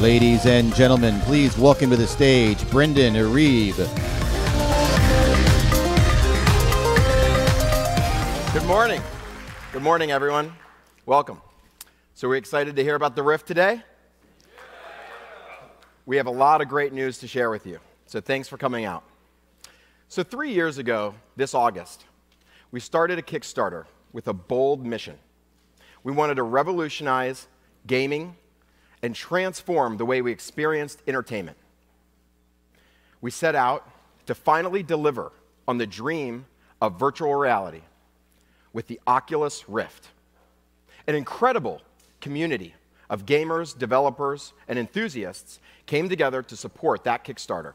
Ladies and gentlemen, please welcome to the stage Brendan Arebe. Good morning. Good morning, everyone. Welcome. So we're excited to hear about the Rift today. We have a lot of great news to share with you, so thanks for coming out. So 3 years ago, this August, we started a Kickstarter with a bold mission. We wanted to revolutionize gaming and transform the way we experienced entertainment. We set out to finally deliver on the dream of virtual reality with the Oculus Rift. An incredible community of gamers, developers, and enthusiasts came together to support that Kickstarter.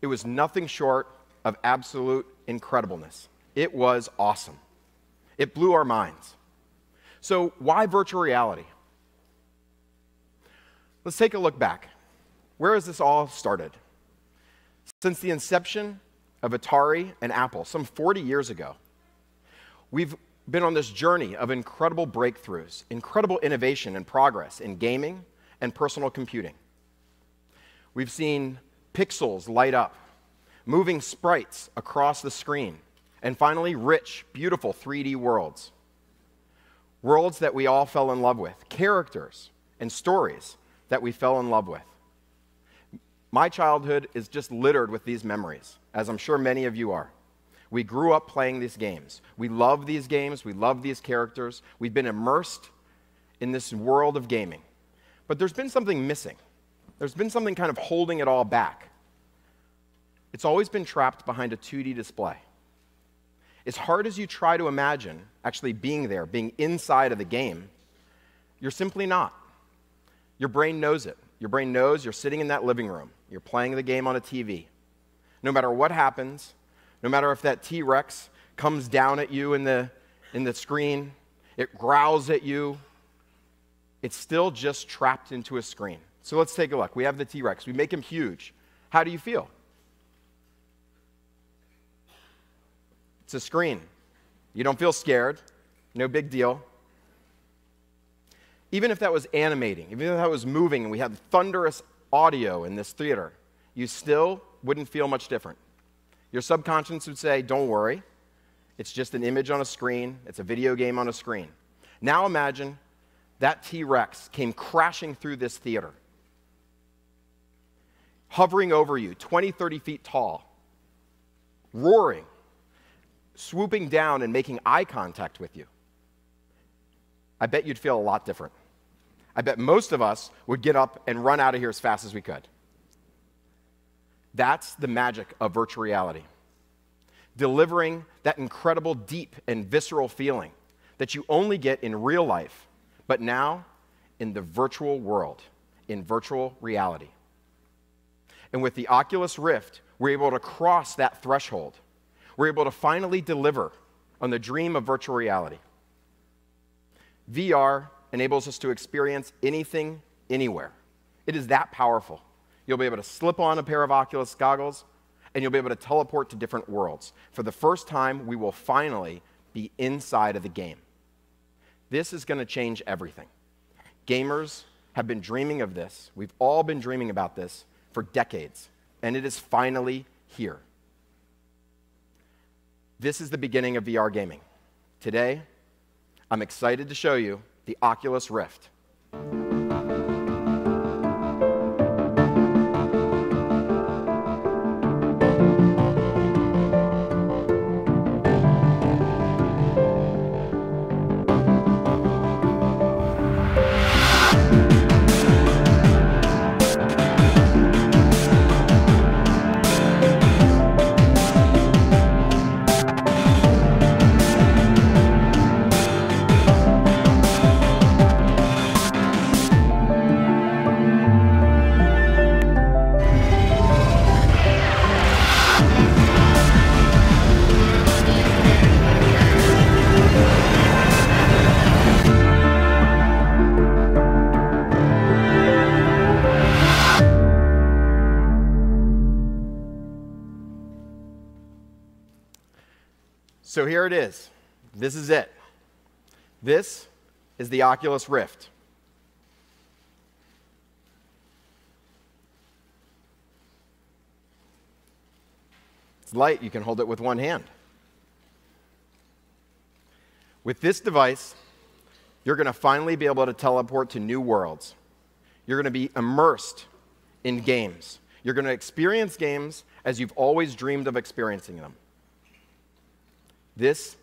It was nothing short of absolute incredibleness. It was awesome. It blew our minds. So why virtual reality? Let's take a look back. Where has this all started? Since the inception of Atari and Apple, some 40 years ago, we've been on this journey of incredible breakthroughs, incredible innovation and progress in gaming and personal computing. We've seen pixels light up, moving sprites across the screen, and finally rich, beautiful 3D worlds. Worlds that we all fell in love with, characters and stories that we fell in love with. My childhood is just littered with these memories, as I'm sure many of you are. We grew up playing these games. We love these games. We love these characters. We've been immersed in this world of gaming. But there's been something missing. There's been something kind of holding it all back. It's always been trapped behind a 2D display. As hard as you try to imagine actually being there, being inside of the game, you're simply not. Your brain knows it. Your brain knows you're sitting in that living room. You're playing the game on a TV. No matter what happens, no matter if that T-Rex comes down at you in the screen, it growls at you, it's still just trapped into a screen. So let's take a look. We have the T-Rex. We make him huge. How do you feel? It's a screen. You don't feel scared. No big deal. Even if that was animating, even if that was moving and we had thunderous audio in this theater, you still wouldn't feel much different. Your subconscious would say, don't worry, it's just an image on a screen, it's a video game on a screen. Now imagine that T-Rex came crashing through this theater, hovering over you, 20, 30 feet tall, roaring, swooping down and making eye contact with you. I bet you'd feel a lot different. I bet most of us would get up and run out of here as fast as we could. That's the magic of virtual reality. Delivering that incredible, deep, and visceral feeling that you only get in real life, but now in the virtual world, in virtual reality. And with the Oculus Rift, we're able to cross that threshold. We're able to finally deliver on the dream of virtual reality. VR enables us to experience anything, anywhere. It is that powerful. You'll be able to slip on a pair of Oculus goggles, and you'll be able to teleport to different worlds. For the first time, we will finally be inside of the game. This is going to change everything. Gamers have been dreaming of this. We've all been dreaming about this for decades, and it is finally here. This is the beginning of VR gaming. Today, I'm excited to show you the Oculus Rift. So here it is. This is it. This is the Oculus Rift. It's light. You can hold it with one hand. With this device, you're going to finally be able to teleport to new worlds. You're going to be immersed in games. You're going to experience games as you've always dreamed of experiencing them. This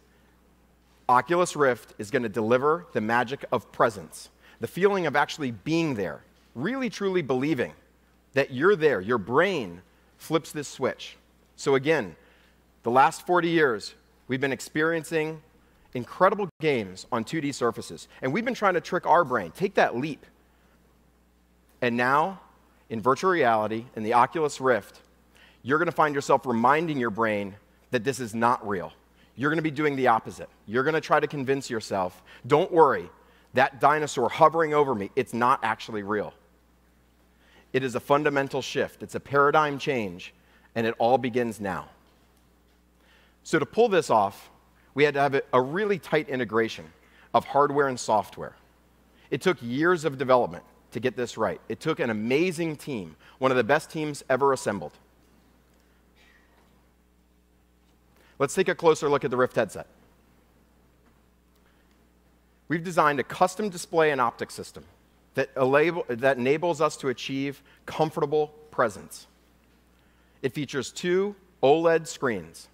Oculus Rift is going to deliver the magic of presence, the feeling of actually being there, really truly believing that you're there. Your brain flips this switch. So again, the last 40 years, we've been experiencing incredible games on 2D surfaces, and we've been trying to trick our brain, take that leap. And now, in virtual reality, in the Oculus Rift, you're going to find yourself reminding your brain that this is not real. You're going to be doing the opposite. You're going to try to convince yourself, don't worry, that dinosaur hovering over me, it's not actually real. It is a fundamental shift. It's a paradigm change, and it all begins now. So to pull this off, we had to have a really tight integration of hardware and software. It took years of development to get this right. It took an amazing team, one of the best teams ever assembled. Let's take a closer look at the Rift headset. We've designed a custom display and optic system that enables us to achieve comfortable presence. It features 2 OLED screens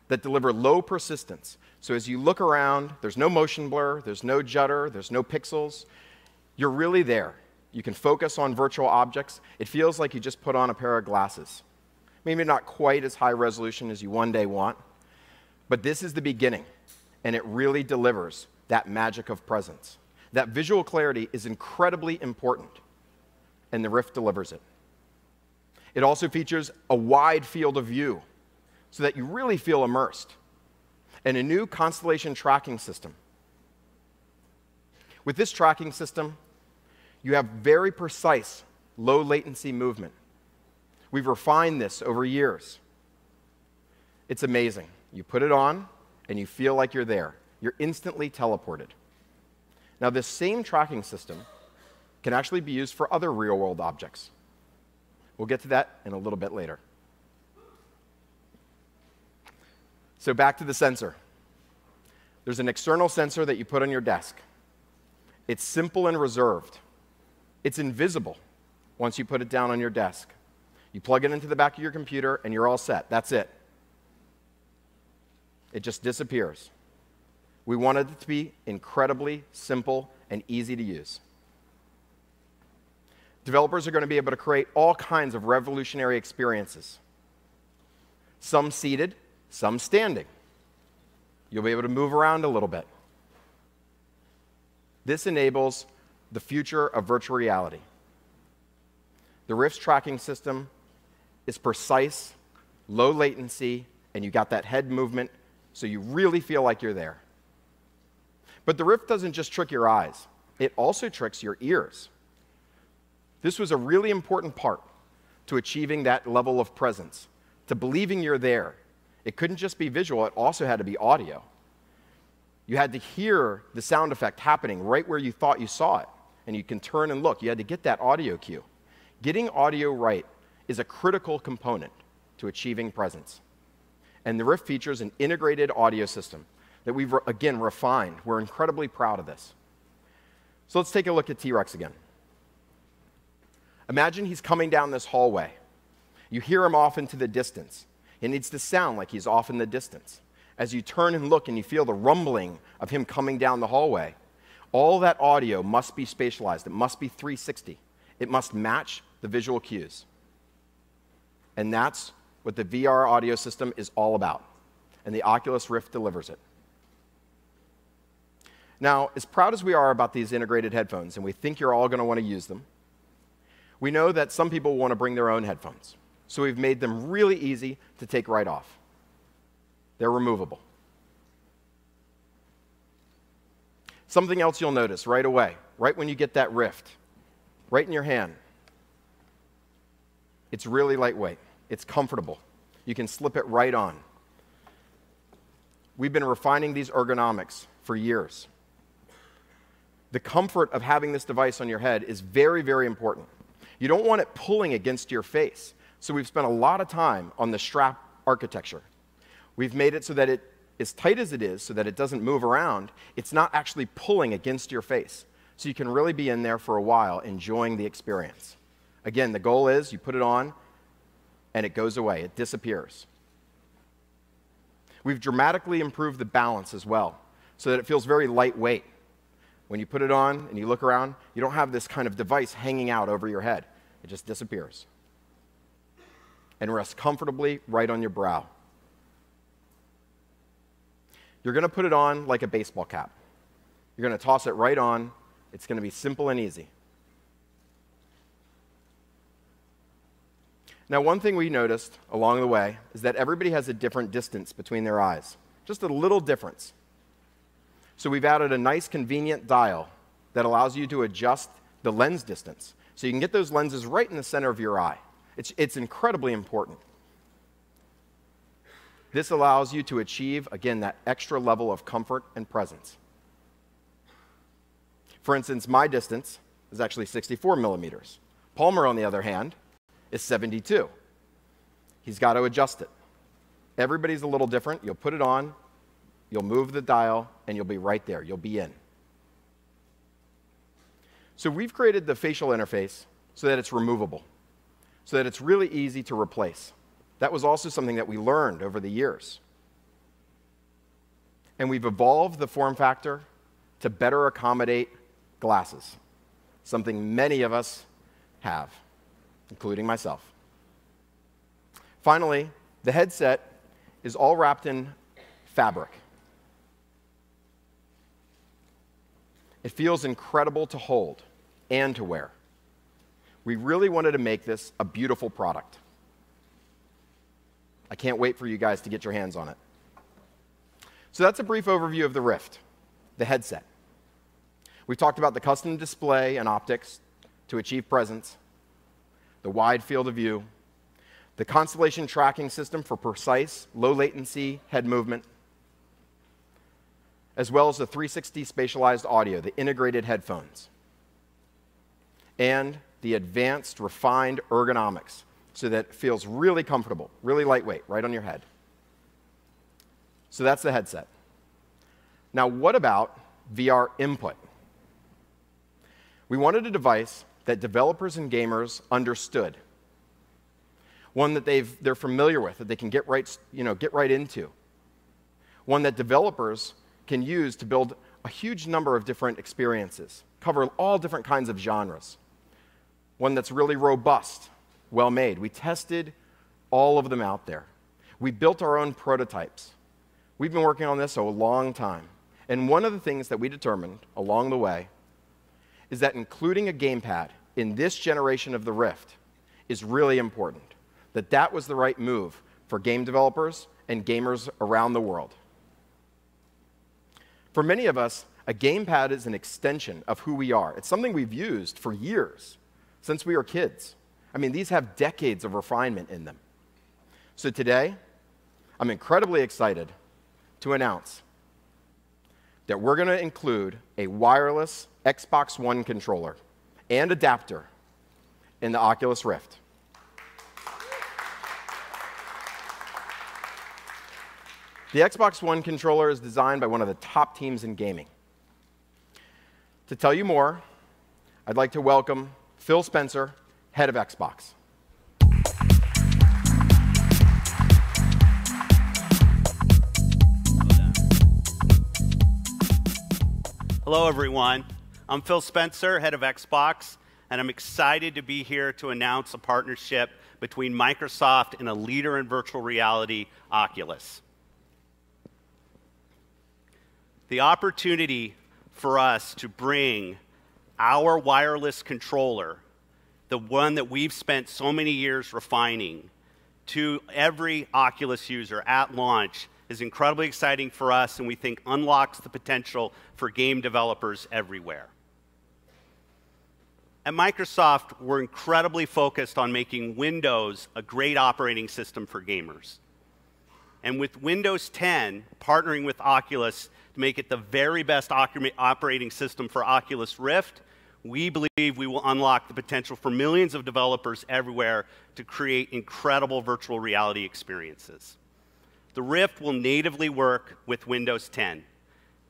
that deliver low persistence. So as you look around, there's no motion blur, there's no judder, there's no pixels. You're really there. You can focus on virtual objects. It feels like you just put on a pair of glasses. Maybe not quite as high resolution as you one day want, but this is the beginning, and it really delivers that magic of presence. That visual clarity is incredibly important, and the Rift delivers it. It also features a wide field of view so that you really feel immersed, and a new constellation tracking system. With this tracking system, you have very precise, low latency movement. We've refined this over years. It's amazing. You put it on, and you feel like you're there. You're instantly teleported. Now, this same tracking system can actually be used for other real-world objects. We'll get to that in a little bit later. So back to the sensor. There's an external sensor that you put on your desk. It's simple and reserved. It's invisible once you put it down on your desk. You plug it into the back of your computer, and you're all set. That's it. It just disappears. We wanted it to be incredibly simple and easy to use. Developers are going to be able to create all kinds of revolutionary experiences. Some seated, some standing. You'll be able to move around a little bit. This enables the future of virtual reality. The Rift's tracking system is precise, low latency, and you got that head movement, so you really feel like you're there. But the Rift doesn't just trick your eyes. It also tricks your ears. This was a really important part to achieving that level of presence, to believing you're there. It couldn't just be visual, it also had to be audio. You had to hear the sound effect happening right where you thought you saw it, and you can turn and look. You had to get that audio cue. Getting audio right is a critical component to achieving presence. And the Rift features an integrated audio system that we've, again, refined. We're incredibly proud of this. So let's take a look at T-Rex again. Imagine he's coming down this hallway. You hear him off into the distance. It needs to sound like he's off in the distance. As you turn and look and you feel the rumbling of him coming down the hallway, all that audio must be spatialized. It must be 360. It must match the visual cues. And that's what the VR audio system is all about. And the Oculus Rift delivers it. Now, as proud as we are about these integrated headphones, and we think you're all going to want to use them, we know that some people want to bring their own headphones. So we've made them really easy to take right off. They're removable. Something else you'll notice right away, right when you get that Rift, right in your hand. It's really lightweight. It's comfortable. You can slip it right on. We've been refining these ergonomics for years. The comfort of having this device on your head is very, very important. You don't want it pulling against your face. So we've spent a lot of time on the strap architecture. We've made it so that it, as tight as it is, so that it doesn't move around, it's not actually pulling against your face. So you can really be in there for a while enjoying the experience. Again, the goal is you put it on and it goes away, it disappears. We've dramatically improved the balance as well, so that it feels very lightweight. When you put it on and you look around, you don't have this kind of device hanging out over your head. It just disappears and rests comfortably right on your brow. You're going to put it on like a baseball cap. You're going to toss it right on. It's going to be simple and easy. Now, one thing we noticed along the way is that everybody has a different distance between their eyes, just a little difference. So we've added a nice, convenient dial that allows you to adjust the lens distance, so you can get those lenses right in the center of your eye. It's incredibly important. This allows you to achieve, again, that extra level of comfort and presence. For instance, my distance is actually 64 millimeters. Palmer, on the other hand, is 72. He's got to adjust it. Everybody's a little different. You'll put it on, you'll move the dial, and you'll be right there. You'll be in. So we've created the facial interface so that it's removable, so that it's really easy to replace. That was also something that we learned over the years. And we've evolved the form factor to better accommodate glasses, something many of us have, including myself. Finally, the headset is all wrapped in fabric. It feels incredible to hold and to wear. We really wanted to make this a beautiful product. I can't wait for you guys to get your hands on it. So that's a brief overview of the Rift, the headset. We've talked about the custom display and optics to achieve presence, the wide field of view, the constellation tracking system for precise, low latency head movement, as well as the 360 spatialized audio, the integrated headphones, and the advanced, refined ergonomics, so that it feels really comfortable, really lightweight, right on your head. So that's the headset. Now, what about VR input? We wanted a device that developers and gamers understood, one that they're familiar with, that they can get right into, one that developers can use to build a huge number of different experiences, cover all different kinds of genres, one that's really robust, well-made. We tested all of them out there. We built our own prototypes. We've been working on this a long time. And one of the things that we determined along the way is that including a gamepad in this generation of the Rift is really important, that was the right move for game developers and gamers around the world. For many of us, a gamepad is an extension of who we are. It's something we've used for years, since we were kids. I mean, these have decades of refinement in them. So today, I'm incredibly excited to announce that we're going to include a wireless Xbox One controller and adapter in the Oculus Rift. The Xbox One controller is designed by one of the top teams in gaming. To tell you more, I'd like to welcome Phil Spencer, head of Xbox. Hello, everyone. I'm Phil Spencer, head of Xbox, and I'm excited to be here to announce a partnership between Microsoft and a leader in virtual reality, Oculus. The opportunity for us to bring our wireless controller, the one that we've spent so many years refining, to every Oculus user at launch is incredibly exciting for us, and we think unlocks the potential for game developers everywhere. At Microsoft, we're incredibly focused on making Windows a great operating system for gamers. And with Windows 10 partnering with Oculus to make it the very best operating system for Oculus Rift, we believe we will unlock the potential for millions of developers everywhere to create incredible virtual reality experiences. The Rift will natively work with Windows 10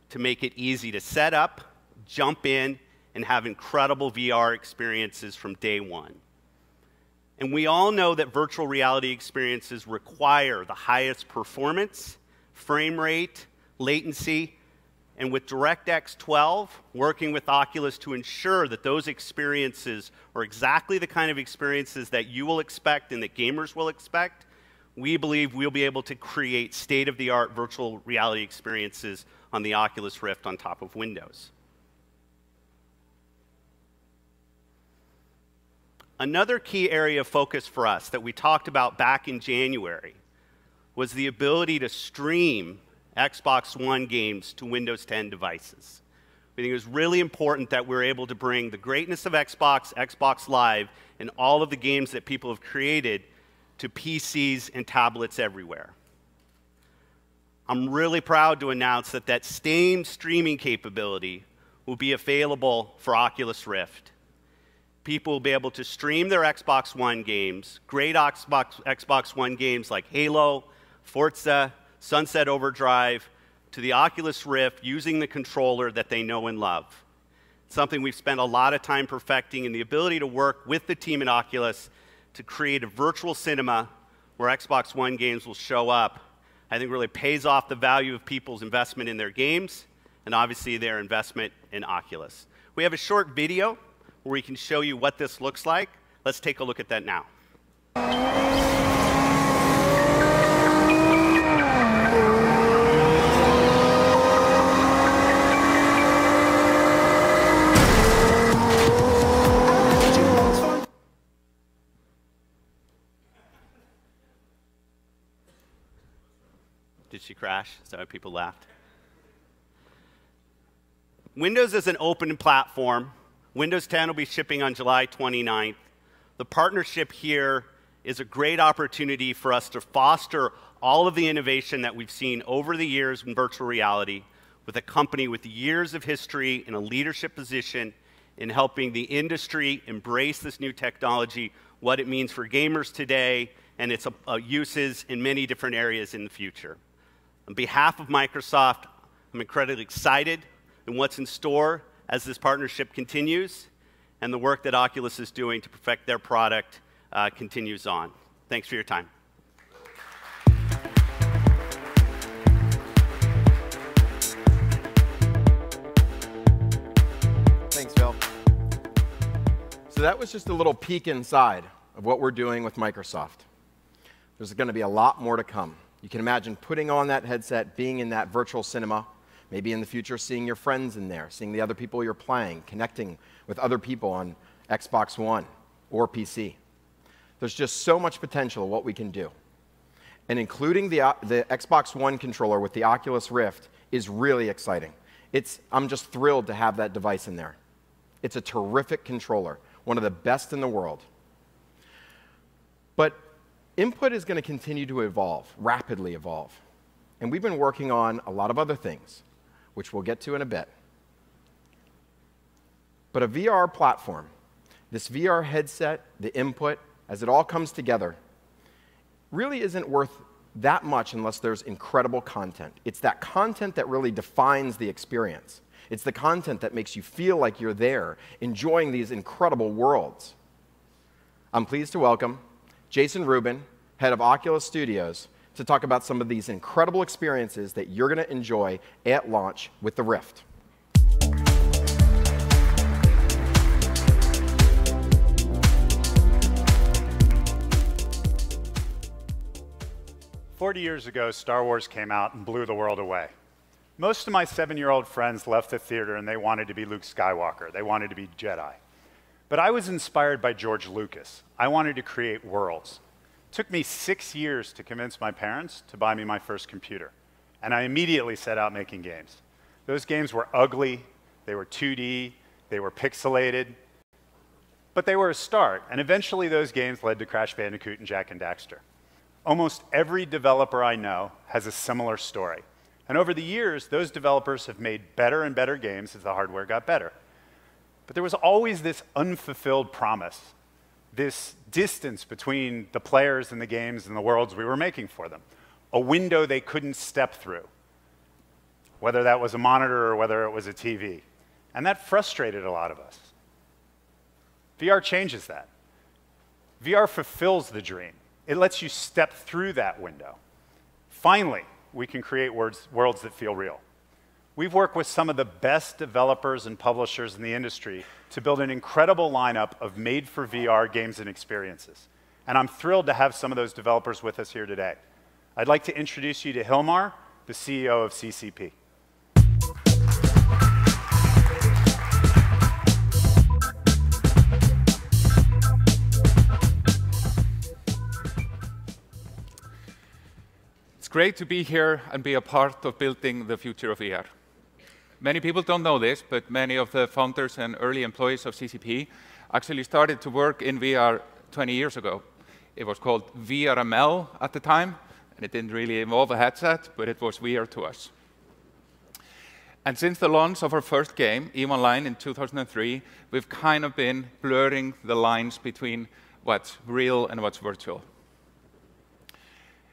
to make it easy to set up, jump in, and have incredible VR experiences from day one. And we all know that virtual reality experiences require the highest performance, frame rate, latency, and with DirectX 12, working with Oculus to ensure that those experiences are exactly the kind of experiences that you will expect and that gamers will expect, we believe we'll be able to create state-of-the-art virtual reality experiences on the Oculus Rift on top of Windows. Another key area of focus for us that we talked about back in January was the ability to stream Xbox One games to Windows 10 devices. We think it was really important that we're able to bring the greatness of Xbox, Xbox Live, and all of the games that people have created to PCs and tablets everywhere. I'm really proud to announce that that same streaming capability will be available for Oculus Rift. People will be able to stream their Xbox One games, great Xbox One games like Halo, Forza, Sunset Overdrive, to the Oculus Rift using the controller that they know and love. It's something we've spent a lot of time perfecting, and the ability to work with the team at Oculus to create a virtual cinema where Xbox One games will show up, I think really pays off the value of people's investment in their games and obviously their investment in Oculus. We have a short video where we can show you what this looks like. Let's take a look at that now. Did she crash? Is that why people laughed? Windows is an open platform. Windows 10 will be shipping on July 29th. The partnership here is a great opportunity for us to foster all of the innovation that we've seen over the years in virtual reality with a company with years of history in a leadership position in helping the industry embrace this new technology, what it means for gamers today, and its uses in many different areas in the future. On behalf of Microsoft, I'm incredibly excited in what's in store as this partnership continues, and the work that Oculus is doing to perfect their product continues on. Thanks for your time. Thanks, Phil. So that was just a little peek inside of what we're doing with Microsoft. There's going to be a lot more to come. You can imagine putting on that headset, being in that virtual cinema, maybe in the future seeing your friends in there, seeing the other people you're playing, connecting with other people on Xbox One or PC. There's just so much potential of what we can do. And including the Xbox One controller with the Oculus Rift is really exciting. I'm just thrilled to have that device in there. It's a terrific controller, one of the best in the world. But input is going to continue to evolve, rapidly evolve. And we've been working on a lot of other things, which we'll get to in a bit. But a VR platform, this VR headset, the input, as it all comes together, really isn't worth that much unless there's incredible content. It's that content that really defines the experience. It's the content that makes you feel like you're there, enjoying these incredible worlds. I'm pleased to welcome Jason Rubin, head of Oculus Studios, to talk about some of these incredible experiences that you're going to enjoy at launch with the Rift. "40 years ago, Star Wars came out and blew the world away. Most of my 7-year-old friends left the theater and they wanted to be Luke Skywalker. They wanted to be Jedi. But I was inspired by George Lucas. I wanted to create worlds. It took me 6 years to convince my parents to buy me my first computer. And I immediately set out making games. Those games were ugly, they were 2D, they were pixelated, but they were a start. And eventually those games led to Crash Bandicoot and Jak and Daxter. Almost every developer I know has a similar story. And over the years, those developers have made better and better games as the hardware got better. But there was always this unfulfilled promise, this distance between the players and the games and the worlds we were making for them. a window they couldn't step through, whether that was a monitor or whether it was a TV. And that frustrated a lot of us. VR changes that. VR fulfills the dream. It lets you step through that window. Finally, we can create worlds that feel real. We've worked with some of the best developers and publishers in the industry to build an incredible lineup of made-for-VR games and experiences. And I'm thrilled to have some of those developers with us here today. I'd like to introduce you to Hilmar, the CEO of CCP. It's great to be here and be a part of building the future of VR. Many people don't know this, but many of the founders and early employees of CCP actually started to work in VR 20 years ago. It was called VRML at the time, and it didn't really involve a headset, but it was VR to us. And since the launch of our first game, EVE Online, in 2003, we've kind of been blurring the lines between what's real and what's virtual.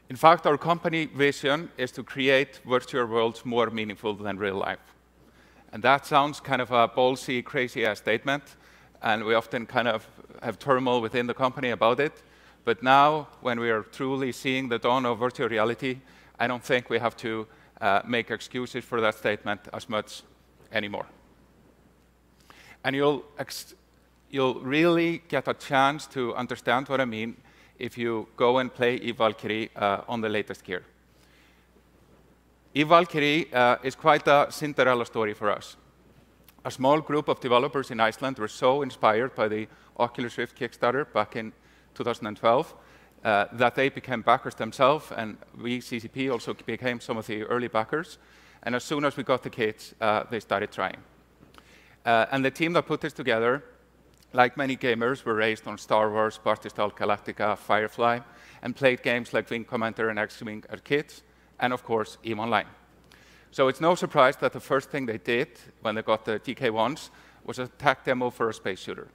In fact, our company vision is to create virtual worlds more meaningful than real life. And that sounds kind of a ballsy, crazy-ass statement, and we often kind of have turmoil within the company about it. But now, when we are truly seeing the dawn of virtual reality, I don't think we have to make excuses for that statement as much anymore. And you'll really get a chance to understand what I mean if you go and play EVE Valkyrie on the latest gear. EVE Valkyrie is quite a Cinderella story for us. A small group of developers in Iceland were so inspired by the Oculus Rift Kickstarter back in 2012 that they became backers themselves, and we, CCP, also became some of the early backers. And as soon as we got the kits, they started trying. And the team that put this together, like many gamers, were raised on Star Wars, Battlestar Galactica, Firefly, and played games like Wing Commander and X-Wing as kids, and of course, EVE Online. So it's no surprise that the first thing they did when they got the DK1s was a tech demo for a space shooter.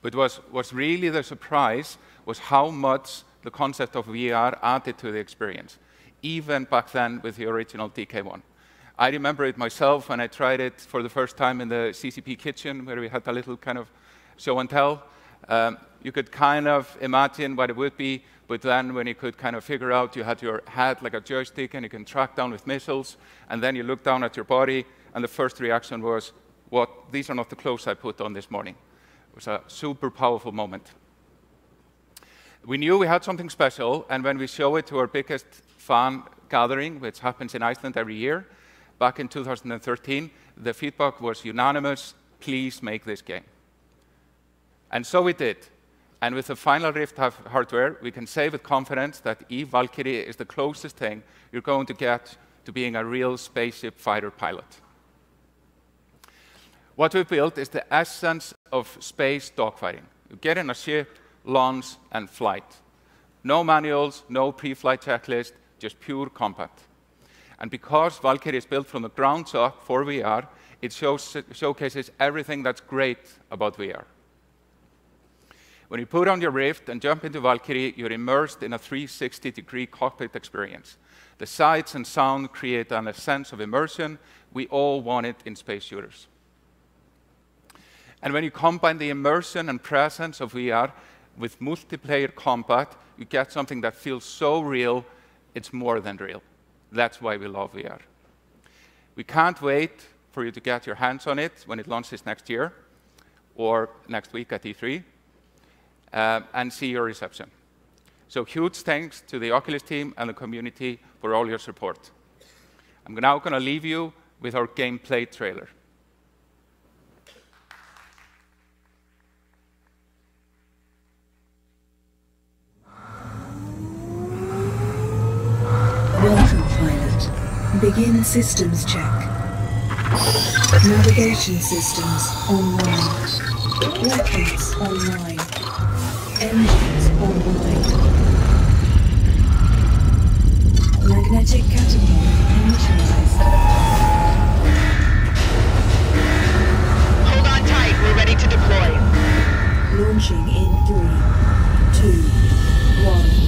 But what's really the surprise was how much the concept of VR added to the experience, even back then with the original DK1. I remember it myself when I tried it for the first time in the CCP kitchen, where we had a little kind of show and tell. You could kind of imagine what it would be, but then when you could kind of figure out, you had your head like a joystick and you can track down with missiles, and then you look down at your body, and the first reaction was, "What? These are not the clothes I put on this morning." It was a super powerful moment. We knew we had something special, and when we show it to our biggest fan gathering, which happens in Iceland every year, back in 2013, the feedback was unanimous: please make this game. And so we did. And with the final Rift hardware, we can say with confidence that EVE Valkyrie is the closest thing you're going to get to being a real spaceship fighter pilot. What we built is the essence of space dogfighting. You get in a ship, launch, and flight. No manuals, no pre-flight checklist, just pure combat. And because Valkyrie is built from the ground up for VR, it showcases everything that's great about VR. When you put on your Rift and jump into Valkyrie, you're immersed in a 360-degree cockpit experience. The sights and sound create a sense of immersion. We all want it in space shooters. And when you combine the immersion and presence of VR with multiplayer combat, you get something that feels so real, it's more than real. That's why we love VR. We can't wait for you to get your hands on it when it launches next year or next week at E3 and see your reception. So huge thanks to the Oculus team and the community for all your support. I'm now going to leave you with our gameplay trailer. Welcome, pilot. Begin systems check. Navigation systems online. Weapons online. Engines online. Magnetic catapult initialized. Hold on tight, we're ready to deploy. Launching in 3, 2, 1.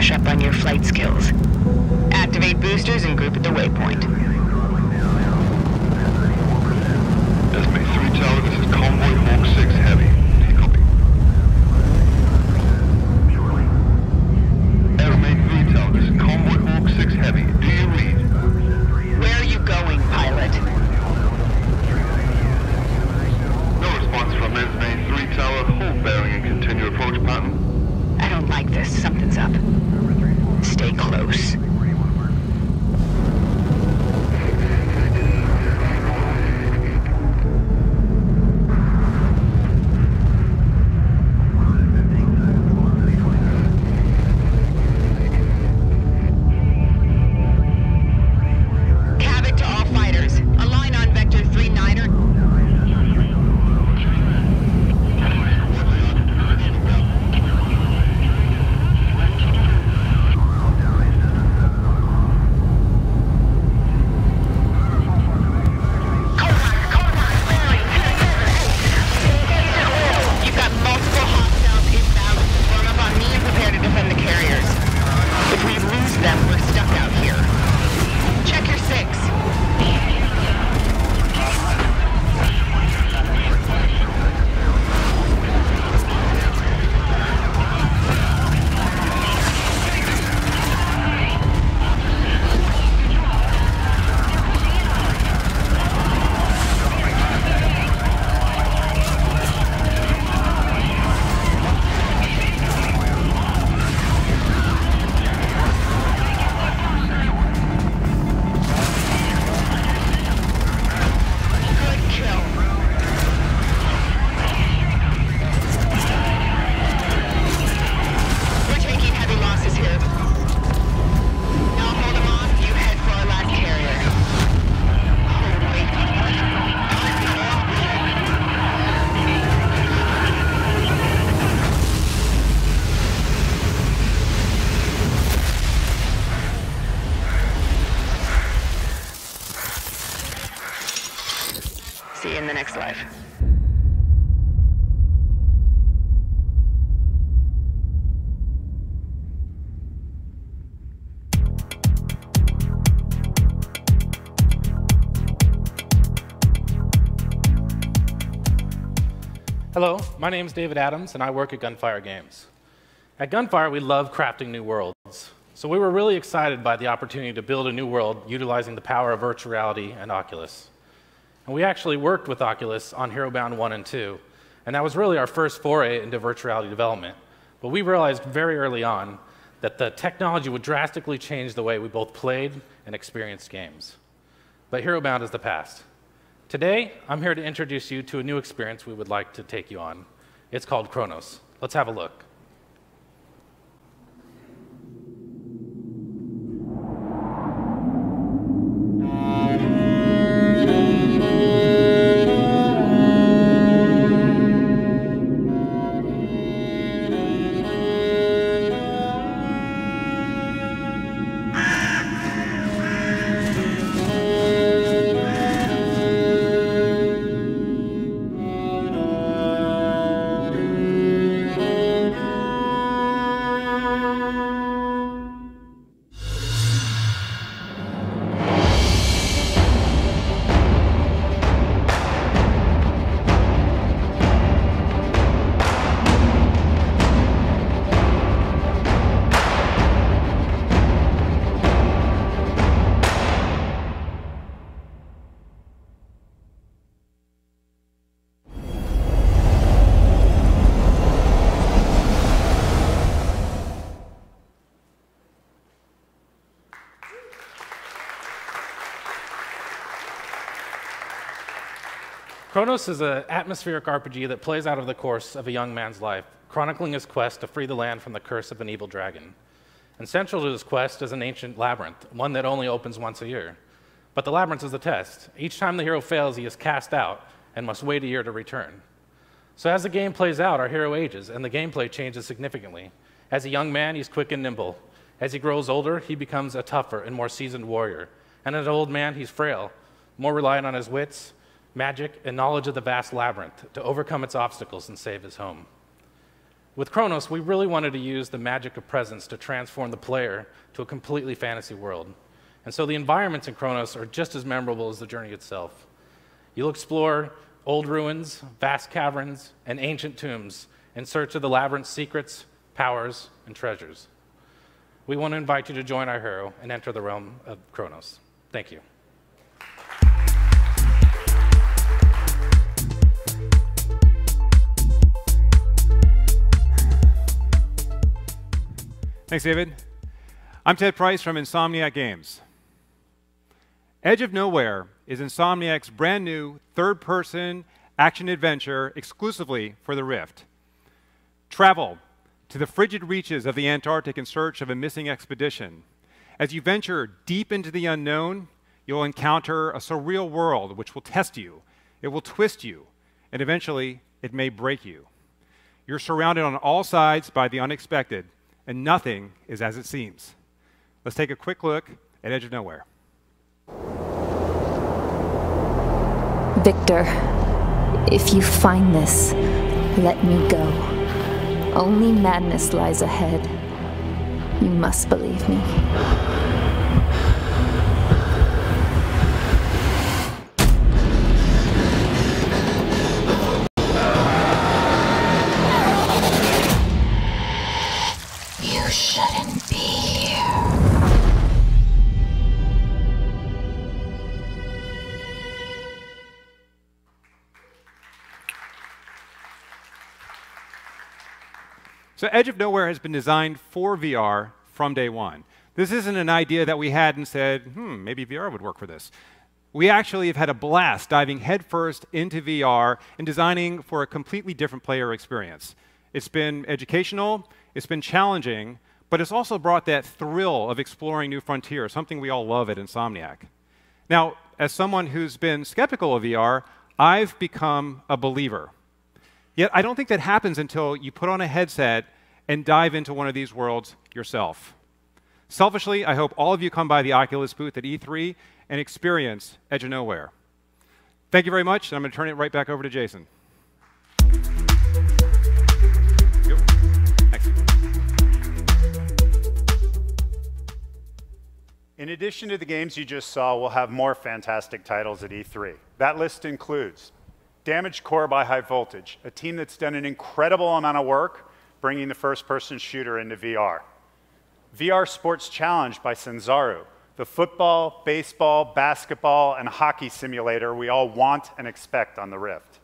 brush up on your flight skills. Activate boosters and group at the waypoint. Esme 3 Tower, this is Convoy Hawk 6 Heavy. Do you copy? Esme 3 Tower, this is Convoy Hawk 6 Heavy. Do you read? Where are you going, pilot? No response from Esme 3 Tower. Hold bearing and continue approach pattern. I don't like this. Something's up. Stay close. See you in the next life. Hello, my name is David Adams, and I work at Gunfire Games. At Gunfire, we love crafting new worlds. So we were really excited by the opportunity to build a new world utilizing the power of virtual reality and Oculus. And we actually worked with Oculus on HeroBound 1 and 2, and that was really our first foray into virtual reality development. But we realized very early on that the technology would drastically change the way we both played and experienced games. But HeroBound is the past. Today, I'm here to introduce you to a new experience we would like to take you on. It's called Chronos. Let's have a look. Chronos is an atmospheric RPG that plays out of the course of a young man's life, chronicling his quest to free the land from the curse of an evil dragon. And central to this quest is an ancient labyrinth, one that only opens once a year. But the labyrinth is the test. Each time the hero fails, he is cast out and must wait a year to return. So as the game plays out, our hero ages, and the gameplay changes significantly. As a young man, he's quick and nimble. As he grows older, he becomes a tougher and more seasoned warrior. And as an old man, he's frail, more reliant on his wits, magic, and knowledge of the vast labyrinth to overcome its obstacles and save his home. With Chronos, we really wanted to use the magic of presence to transform the player to a completely fantasy world. And so the environments in Chronos are just as memorable as the journey itself. You'll explore old ruins, vast caverns, and ancient tombs in search of the labyrinth's secrets, powers, and treasures. We want to invite you to join our hero and enter the realm of Chronos. Thank you. Thanks, David. I'm Ted Price from Insomniac Games. Edge of Nowhere is Insomniac's brand new third-person action-adventure exclusively for the Rift. Travel to the frigid reaches of the Antarctic in search of a missing expedition. As you venture deep into the unknown, you'll encounter a surreal world which will test you, it will twist you, and eventually it may break you. You're surrounded on all sides by the unexpected, and nothing is as it seems. Let's take a quick look at Edge of Nowhere. Victor, if you find this, let me go. Only madness lies ahead. You must believe me. You shouldn't be here. So Edge of Nowhere has been designed for VR from day one. This isn't an idea that we had and said, maybe VR would work for this. We actually have had a blast diving headfirst into VR and designing for a completely different player experience. It's been educational, it's been challenging, but it's also brought that thrill of exploring new frontiers, something we all love at Insomniac. Now, as someone who's been skeptical of VR, I've become a believer. Yet I don't think that happens until you put on a headset and dive into one of these worlds yourself. Selfishly, I hope all of you come by the Oculus booth at E3 and experience Edge of Nowhere. Thank you very much, and I'm going to turn it right back over to Jason. Thanks. In addition to the games you just saw, we'll have more fantastic titles at E3. That list includes Damaged Core by High Voltage, a team that's done an incredible amount of work bringing the first-person shooter into VR. VR Sports Challenge by Unserer, the football, baseball, basketball, and hockey simulator we all want and expect on the Rift.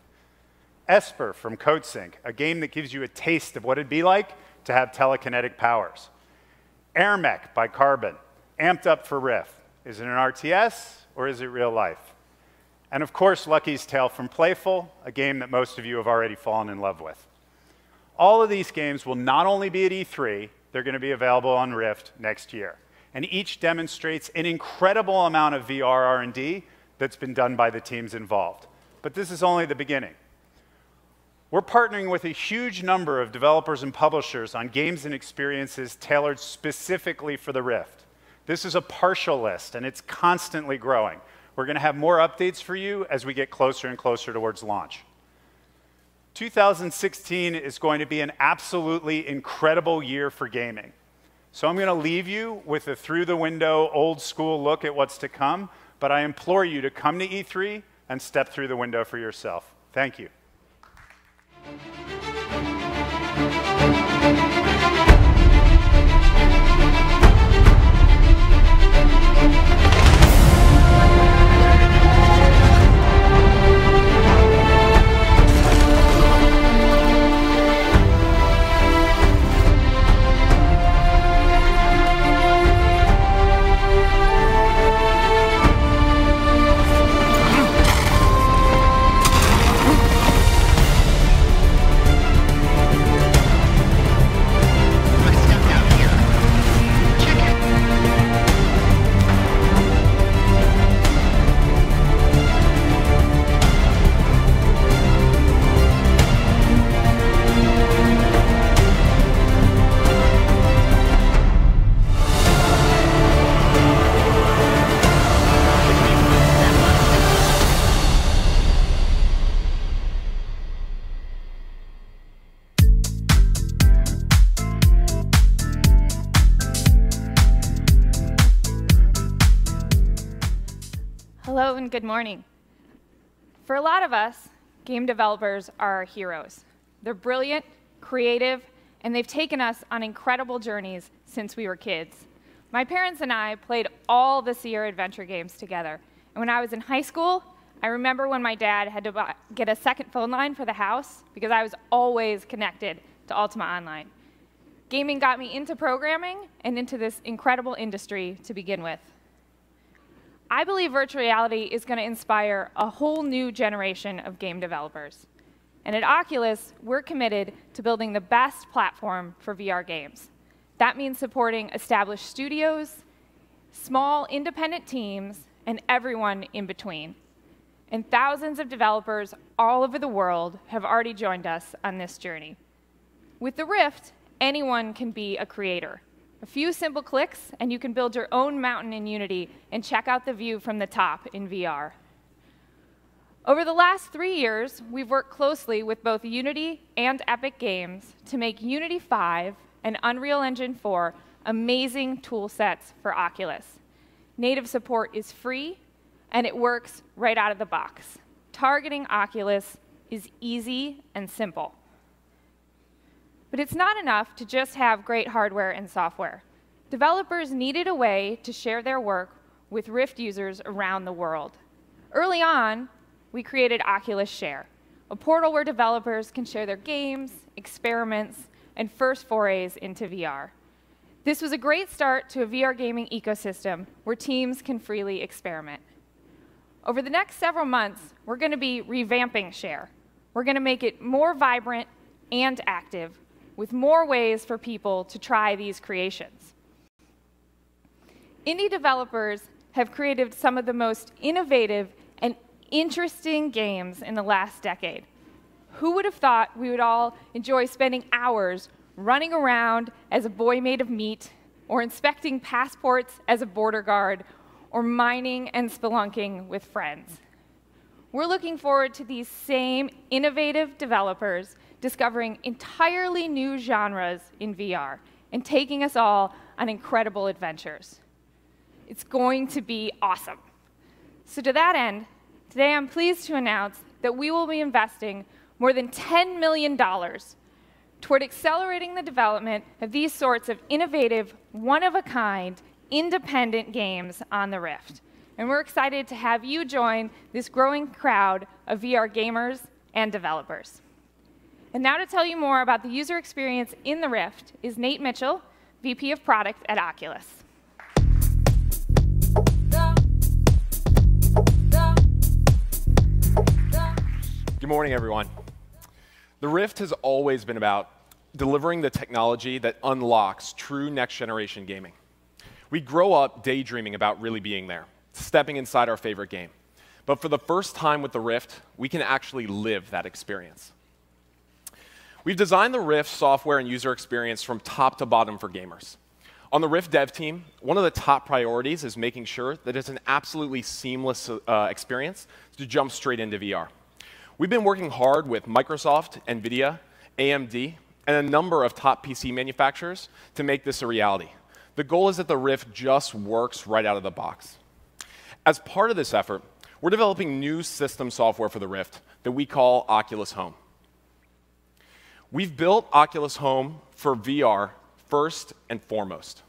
Esper from CodeSync, a game that gives you a taste of what it'd be like to have telekinetic powers. AirMech by Carbon, amped up for Rift. Is it an RTS or is it real life? And of course, Lucky's Tale from Playful, a game that most of you have already fallen in love with. All of these games will not only be at E3, they're going to be available on Rift next year. And each demonstrates an incredible amount of VR R&D that's been done by the teams involved. But this is only the beginning. We're partnering with a huge number of developers and publishers on games and experiences tailored specifically for the Rift. This is a partial list, and it's constantly growing. We're going to have more updates for you as we get closer and closer towards launch. 2016 is going to be an absolutely incredible year for gaming. So I'm going to leave you with a through-the-window, old-school look at what's to come, but I implore you to come to E3 and step through the window for yourself. Thank you. Hello and good morning. For a lot of us, game developers are our heroes. They're brilliant, creative, and they've taken us on incredible journeys since we were kids. My parents and I played all the Sierra adventure games together. And when I was in high school, I remember when my dad had to get a second phone line for the house because I was always connected to Ultima Online. Gaming got me into programming and into this incredible industry to begin with. I believe virtual reality is going to inspire a whole new generation of game developers. And at Oculus, we're committed to building the best platform for VR games. That means supporting established studios, small independent teams, and everyone in between. And thousands of developers all over the world have already joined us on this journey. With the Rift, anyone can be a creator. A few simple clicks, and you can build your own mountain in Unity and check out the view from the top in VR. Over the last 3 years, we've worked closely with both Unity and Epic Games to make Unity 5 and Unreal Engine 4 amazing tool sets for Oculus. Native support is free, and it works right out of the box. Targeting Oculus is easy and simple. But it's not enough to just have great hardware and software. Developers needed a way to share their work with Rift users around the world. Early on, we created Oculus Share, a portal where developers can share their games, experiments, and first forays into VR. This was a great start to a VR gaming ecosystem where teams can freely experiment. Over the next several months, we're going to be revamping Share. We're going to make it more vibrant and active, with more ways for people to try these creations. Indie developers have created some of the most innovative and interesting games in the last decade. Who would have thought we would all enjoy spending hours running around as a boy made of meat, or inspecting passports as a border guard, or mining and spelunking with friends? We're looking forward to these same innovative developers discovering entirely new genres in VR and taking us all on incredible adventures. It's going to be awesome. So to that end, today I'm pleased to announce that we will be investing more than $10 million toward accelerating the development of these sorts of innovative, one-of-a-kind, independent games on the Rift. And we're excited to have you join this growing crowd of VR gamers and developers. And now to tell you more about the user experience in the Rift is Nate Mitchell, VP of Product at Oculus. Good morning, everyone. The Rift has always been about delivering the technology that unlocks true next-generation gaming. We grow up daydreaming about really being there, stepping inside our favorite game. But for the first time with the Rift, we can actually live that experience. We've designed the Rift software and user experience from top to bottom for gamers. On the Rift dev team, one of the top priorities is making sure that it's an absolutely seamless experience to jump straight into VR. We've been working hard with Microsoft, NVIDIA, AMD, and a number of top PC manufacturers to make this a reality. The goal is that the Rift just works right out of the box. As part of this effort, we're developing new system software for the Rift that we call Oculus Home. We've built Oculus Home for VR first and foremost.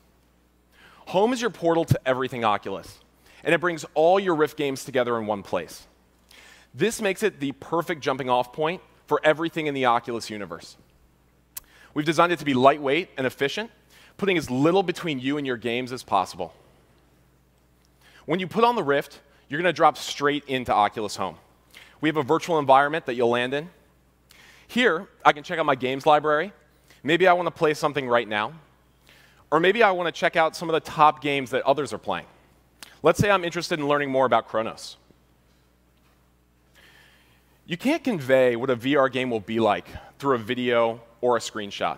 Home is your portal to everything Oculus, and it brings all your Rift games together in one place. This makes it the perfect jumping off point for everything in the Oculus universe. We've designed it to be lightweight and efficient, putting as little between you and your games as possible. When you put on the Rift, you're going to drop straight into Oculus Home. We have a virtual environment that you'll land in. Here, I can check out my games library. Maybe I want to play something right now. Or maybe I want to check out some of the top games that others are playing. Let's say I'm interested in learning more about Chronos. You can't convey what a VR game will be like through a video or a screenshot.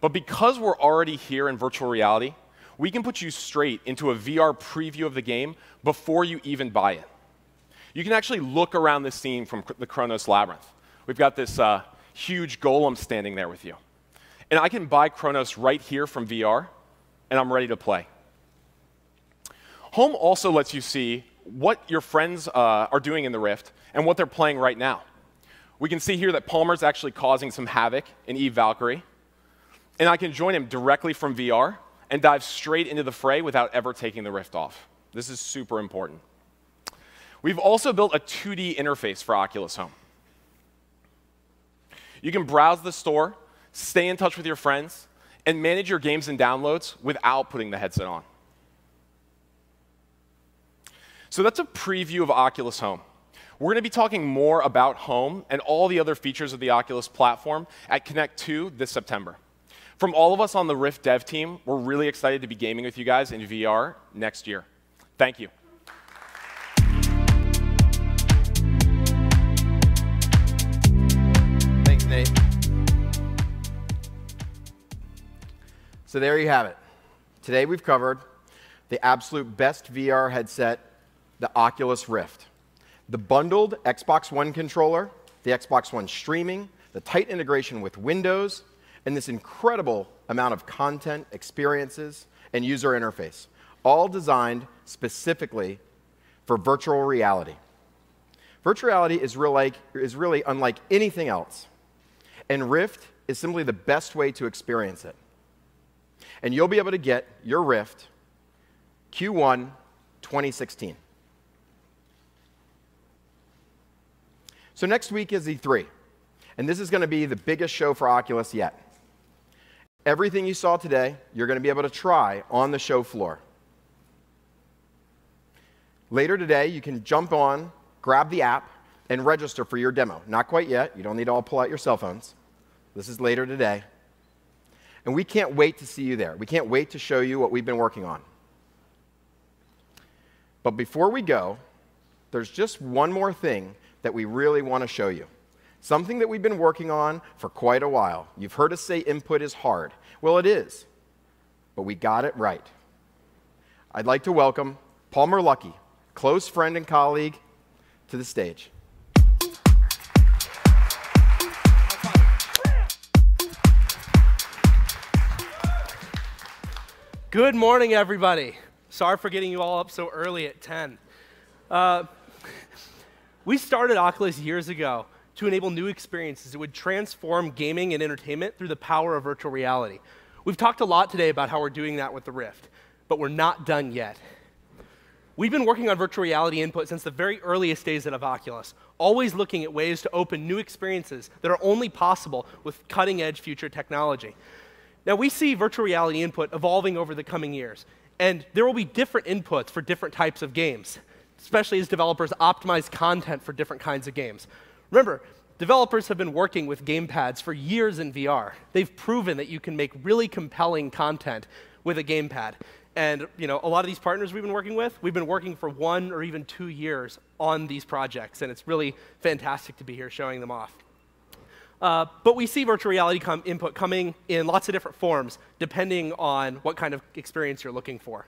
But because we're already here in virtual reality, we can put you straight into a VR preview of the game before you even buy it. You can actually look around the scene from the Chronos Labyrinth. We've got this huge golem standing there with you. And I can buy Chronos right here from VR, and I'm ready to play. Home also lets you see what your friends are doing in the Rift and what they're playing right now. We can see here that Palmer's actually causing some havoc in Eve Valkyrie. And I can join him directly from VR and dive straight into the fray without ever taking the Rift off. This is super important. We've also built a 2D interface for Oculus Home. You can browse the store, stay in touch with your friends, and manage your games and downloads without putting the headset on. So that's a preview of Oculus Home. We're going to be talking more about Home and all the other features of the Oculus platform at Connect 2 this September. From all of us on the Rift dev team, we're really excited to be gaming with you guys in VR next year. Thank you. Thanks, Nate. So there you have it. Today we've covered the absolute best VR headset, the Oculus Rift. The bundled Xbox One controller, the Xbox One streaming, the tight integration with Windows, and this incredible amount of content, experiences, and user interface, all designed specifically for virtual reality. Virtual reality is really unlike anything else, and Rift is simply the best way to experience it. And you'll be able to get your Rift Q1 2016. So next week is E3, and this is going to be the biggest show for Oculus yet. Everything you saw today, you're going to be able to try on the show floor. Later today, you can jump on, grab the app, and register for your demo. Not quite yet. You don't need to all pull out your cell phones. This is later today. And we can't wait to see you there. We can't wait to show you what we've been working on. But before we go, there's just one more thing that we really want to show you. Something that we've been working on for quite a while. You've heard us say input is hard. Well, it is. But we got it right. I'd like to welcome Palmer Luckey, close friend and colleague, to the stage. Good morning, everybody. Sorry for getting you all up so early at 10. We started Oculus years ago to enable new experiences that would transform gaming and entertainment through the power of virtual reality. We've talked a lot today about how we're doing that with the Rift, but we're not done yet. We've been working on virtual reality input since the very earliest days of Oculus, always looking at ways to open new experiences that are only possible with cutting-edge future technology. Now, we see virtual reality input evolving over the coming years, and there will be different inputs for different types of games, especially as developers optimize content for different kinds of games. Remember, developers have been working with gamepads for years in VR. They've proven that you can make really compelling content with a gamepad. And a lot of these partners we've been working for 1 or even 2 years on these projects, and it's really fantastic to be here showing them off. But we see virtual reality input coming in lots of different forms, depending on what kind of experience you're looking for.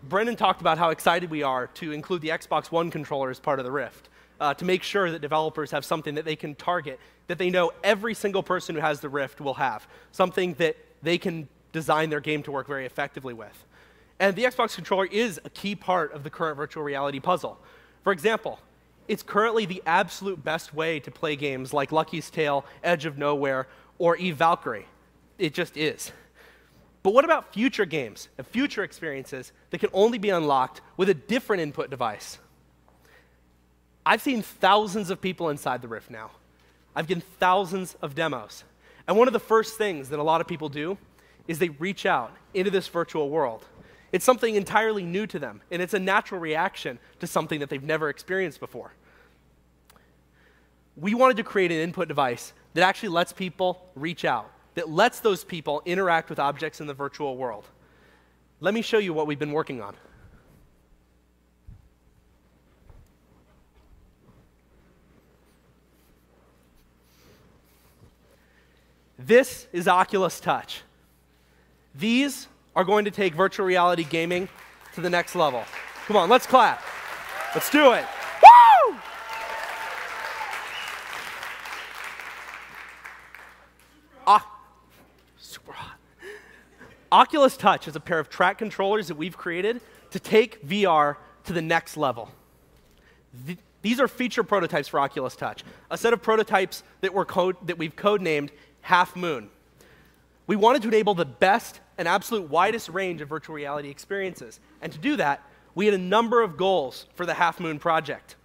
Brendan talked about how excited we are to include the Xbox One controller as part of the Rift, to make sure that developers have something that they can target, that they know every single person who has the Rift will have, something that they can design their game to work very effectively with. And the Xbox controller is a key part of the current virtual reality puzzle. For example, it's currently the absolute best way to play games like Lucky's Tale, Edge of Nowhere, or Eve Valkyrie. It just is. But what about future games and future experiences that can only be unlocked with a different input device? I've seen thousands of people inside the Rift now. I've given thousands of demos. And one of the first things that a lot of people do is they reach out into this virtual world. It's something entirely new to them, and it's a natural reaction to something that they've never experienced before. We wanted to create an input device that actually lets people reach out, that lets those people interact with objects in the virtual world. Let me show you what we've been working on. This is Oculus Touch. These are going to take virtual reality gaming to the next level. Come on, let's clap. Let's do it. Woo! Super hot. Oculus Touch is a pair of track controllers that we've created to take VR to the next level. These are feature prototypes for Oculus Touch, a set of prototypes that we've codenamed Half Moon. We wanted to enable the best and absolute widest range of virtual reality experiences. And to do that, we had a number of goals for the Half Moon project.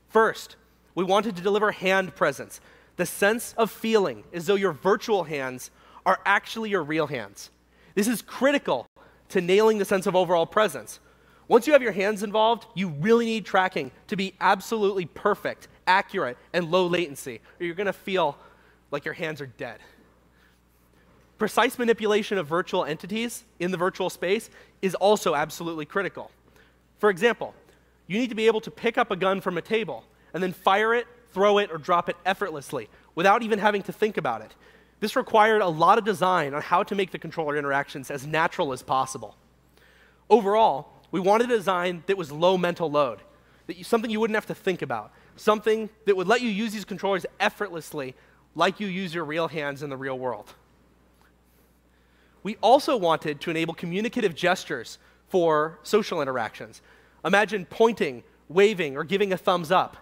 First, we wanted to deliver hand presence, the sense of feeling as though your virtual hands are actually your real hands. This is critical to nailing the sense of overall presence. Once you have your hands involved, you really need tracking to be absolutely perfect, accurate, and low latency, or you're going to feel like your hands are dead. Precise manipulation of virtual entities in the virtual space is also absolutely critical. For example, you need to be able to pick up a gun from a table and then fire it, throw it, or drop it effortlessly without even having to think about it. This required a lot of design on how to make the controller interactions as natural as possible. Overall, we wanted a design that was low mental load, something you wouldn't have to think about, something that would let you use these controllers effortlessly like you use your real hands in the real world. We also wanted to enable communicative gestures for social interactions. Imagine pointing, waving, or giving a thumbs up.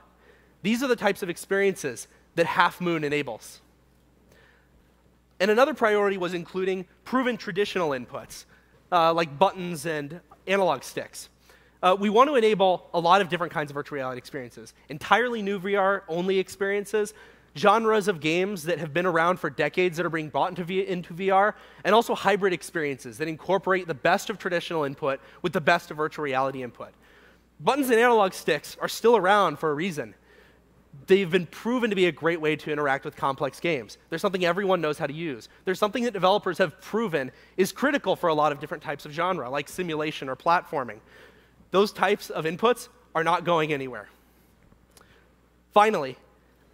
These are the types of experiences that Half Moon enables. And another priority was including proven traditional inputs, like buttons and analog sticks. We want to enable a lot of different kinds of virtual reality experiences, entirely new VR-only experiences, genres of games that have been around for decades that are being brought into VR, and also hybrid experiences that incorporate the best of traditional input with the best of virtual reality input. Buttons and analog sticks are still around for a reason. They've been proven to be a great way to interact with complex games. There's something everyone knows how to use. There's something that developers have proven is critical for a lot of different types of genre, like simulation or platforming. Those types of inputs are not going anywhere. Finally,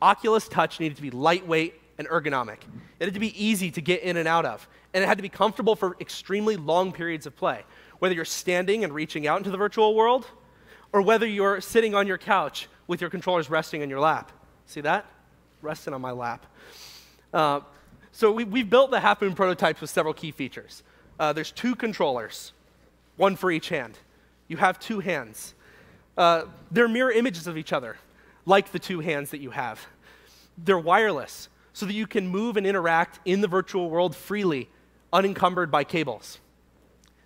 Oculus Touch needed to be lightweight and ergonomic. It had to be easy to get in and out of, and it had to be comfortable for extremely long periods of play, whether you're standing and reaching out into the virtual world, or whether you're sitting on your couch with your controllers resting in your lap. See that? Resting on my lap. So we've built the Half Moon prototypes with several key features. There's 2 controllers, one for each hand. You have 2 hands. They're mirror images of each other, like the 2 hands that you have. They're wireless, so that you can move and interact in the virtual world freely, unencumbered by cables.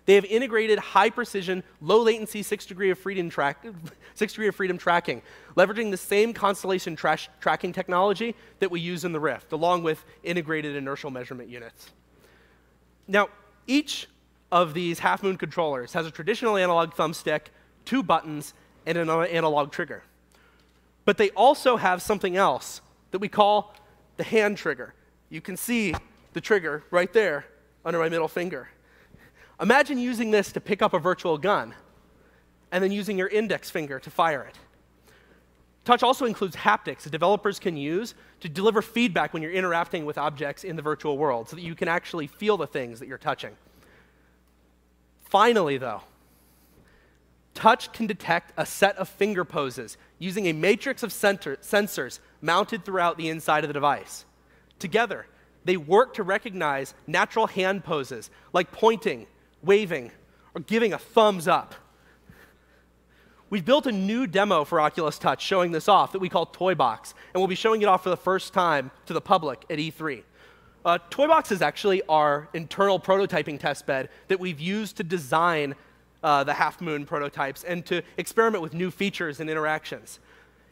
They have integrated high-precision, low-latency 6 degree of freedom tracking, leveraging the same constellation tracking technology that we use in the Rift, along with integrated inertial measurement units. Now, each of these Half Moon controllers has a traditional analog thumbstick, 2 buttons, and an analog trigger. But they also have something else that we call the hand trigger. You can see the trigger right there under my middle finger. Imagine using this to pick up a virtual gun, and then using your index finger to fire it. Touch also includes haptics that developers can use to deliver feedback when you're interacting with objects in the virtual world, so that you can actually feel the things that you're touching. Finally, though, Touch can detect a set of finger poses using a matrix of sensors mounted throughout the inside of the device. Together, they work to recognize natural hand poses like pointing, waving, or giving a thumbs up. We've built a new demo for Oculus Touch showing this off that we call Toybox, and we'll be showing it off for the first time to the public at E3. Toybox is actually our internal prototyping testbed that we've used to design the Half Moon prototypes and to experiment with new features and interactions.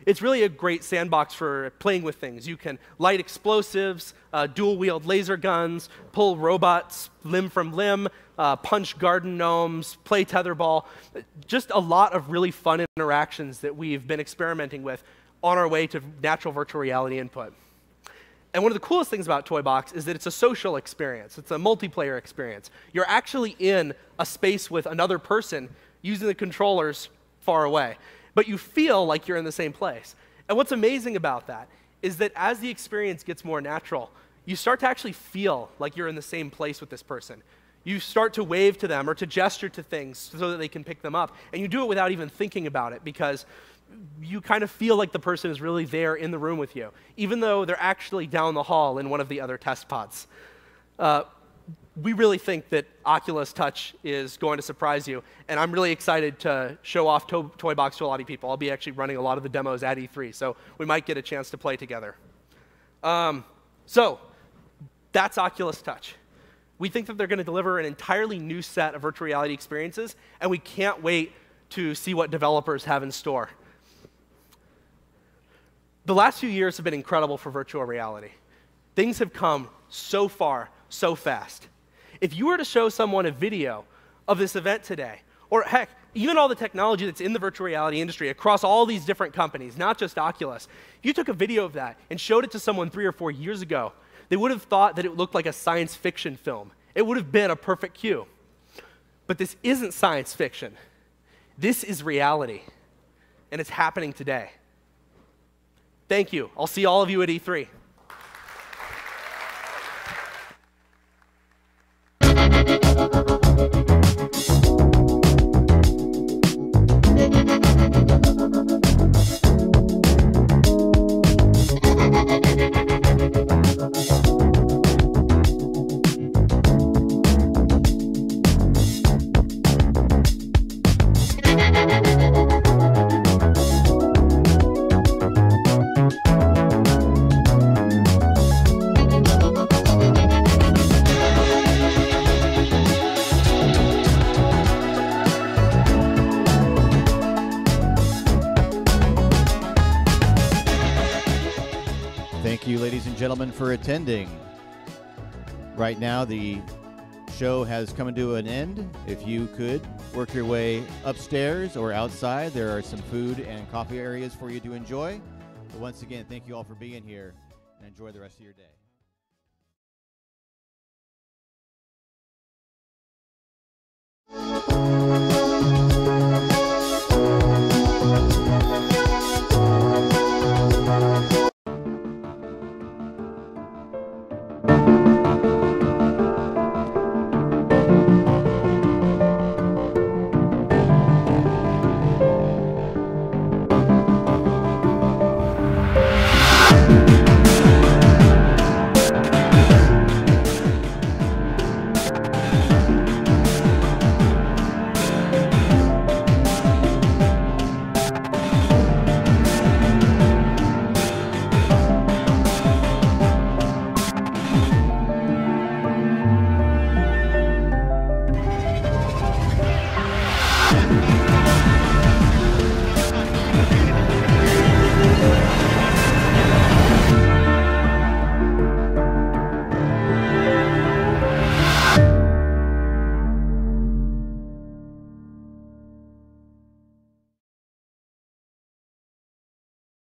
It's really a great sandbox for playing with things. You can light explosives, dual-wield laser guns, pull robots limb from limb, punch garden gnomes, play tetherball. Just a lot of really fun interactions that we've been experimenting with on our way to natural virtual reality input. And one of the coolest things about Toybox is that it's a social experience. It's a multiplayer experience. You're actually in a space with another person using the controllers far away, but you feel like you're in the same place. And what's amazing about that is that as the experience gets more natural, you start to actually feel like you're in the same place with this person. You start to wave to them or to gesture to things so that they can pick them up. And you do it without even thinking about it because you kind of feel like the person is really there in the room with you, even though they're actually down the hall in one of the other test pods. we really think that Oculus Touch is going to surprise you, and I'm really excited to show off Toy Box to a lot of people. I'll be actually running a lot of the demos at E3, so we might get a chance to play together. So that's Oculus Touch. We think that they're going to deliver an entirely new set of virtual reality experiences, and we can't wait to see what developers have in store. The last few years have been incredible for virtual reality. Things have come so far, so fast. If you were to show someone a video of this event today, or heck, even all the technology that's in the virtual reality industry across all these different companies, not just Oculus, if you took a video of that and showed it to someone 3 or 4 years ago, they would have thought that it looked like a science fiction film. It would have been a perfect cue. But this isn't science fiction. This is reality, and it's happening today. Thank you. I'll see all of you at E3. Thank you, ladies and gentlemen, for attending. Right now, the show has come to an end. If you could work your way upstairs or outside, there are some food and coffee areas for you to enjoy. But once again, thank you all for being here, and enjoy the rest of your day.